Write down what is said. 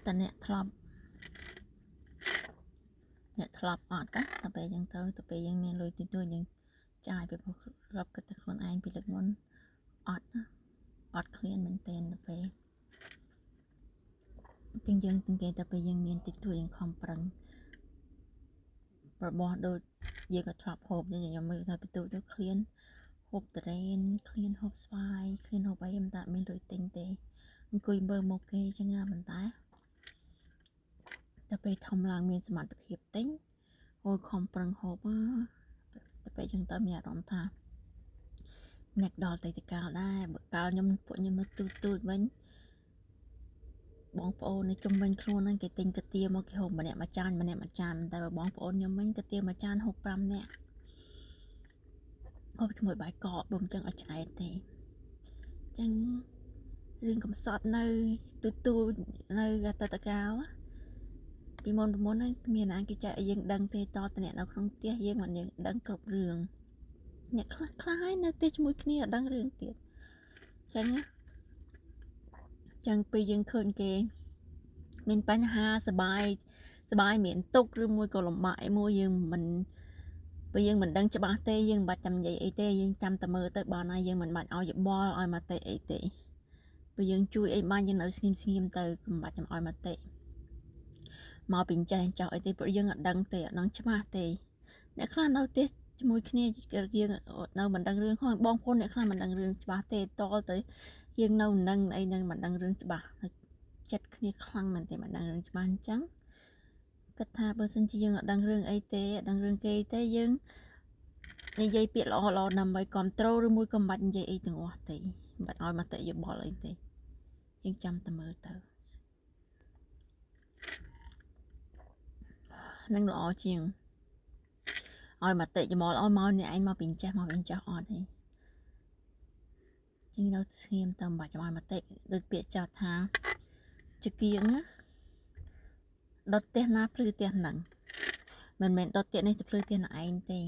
តែអ្នកធ្លាប់អត់ណាតែពេលយើងទៅទៅពេលយើងមានលុយតិចតួចយើងចាយពេលរាប់គិតតែខ្លួនឯងពីលើកមុនអត់ឃ្លានមែនទែនទៅពេលយើងសង្កេតតែពេលយើងមានតិចតួចយើងខំប្រឹងរបស់ដូចយើងក៏ធ្លាប់ហូបខ្ញុំមើលថាបន្ទូចទៅឃ្លានហូបតរ៉េនឃ្លានហូបស្វាយឃ្លានហូបអីមិនតាមានលុយទិញទេអង្គុយមើលមកគេចឹងណាប៉ុន្តែតែពេលធំឡើងមានសមត្ថភាពទិញអូយខំប្រឹងហូបតែពេលចឹងទៅមានអារម្មណ៍ថាអ្នកដល់តៃតកាលដែរបើកាលខ្ញុំពួកខ្ញុំមកទូចវិញបងប្អូននេះជុំវិញខ្លួនហ្នឹងគេទិញកាទៀមកគេហូបម្នាក់មួយចានតែបើបងប្អូនខ្ញុំវិញកាទៀមួយចានហូប5នាក់ហូបជាមួយបាយកកបើមិនចឹងឲ្យឆ្អែតទេចឹងរឿងកំសត់នៅទូនៅអតីតកាលពីមុនហ្នឹងមានណាគេចែកឲ្យយើងដឹងទេតតអ្នកនៅក្នុងផ្ទះយើងមិនយើងដឹងគ្រប់រឿងអ្នកខ្លះហើយនៅផ្ទះជាមួយគ្នាអត់ដឹងរឿងទៀតចឹងពេលយើងឃើញគេមានបញ្ហាសបាយមានទុកឬមួយក៏លំបាកអីមួយយើងមិនបើយើងមិនដឹងច្បាស់ទេយើងមិនបាច់ចាំនិយាយអីទេយើងចាំតែមើលទៅបានហើយយើងមិនបាច់ឲ្យយោបល់ឲ្យមតិអីទេបើយើងជួយអីបានយើងនៅស្ងៀមទៅមិនបាច់ចាំឲ្យមតិមកពីចេះចោះអីទេព្រោះយើងអត់ដឹងទេអត់ដឹងច្បាស់ទេអ្នកខ្លះនៅផ្ទះជាមួយគ្នាយើងនៅមិនដឹងរឿងផងបងប្អូនអ្នកខ្លះមិនដឹងរឿងច្បាស់ទេតទៅយើងនៅនឹងអីនឹងមិនដឹងរឿងច្បាស់ចិត្តគ្នាខ្លាំងមែនទេមិនដឹងរឿងច្បាស់អញ្ចឹងគិតថាបើសិនជាយើងអត់ដឹងរឿងអីទេអត់ដឹងរឿងគេទេយើងនិយាយពាក្យល្អដើម្បីគ្រប់ត្រូលឬមួយក៏មិនបាច់និយាយអីទាំងអស់ទេមិនបាច់ឲ្យមតិយោបល់អីទេយើងចាំតែមើលទៅនឹងល្អជាងឲ្យមតិយោបល់ឲ្យមកអ្នកឯងមកពីចេះអត់ទេជាងនៅស្ងៀមទៅមិនបាច់ឲ្យមតិដូចពាក្យចាស់ថាចង្គៀងដុតផ្ទះណាភ្លឺផ្ទះហ្នឹងមិនមែនដុតផ្ទះនេះទៅភ្លឺផ្ទះណឯងទេ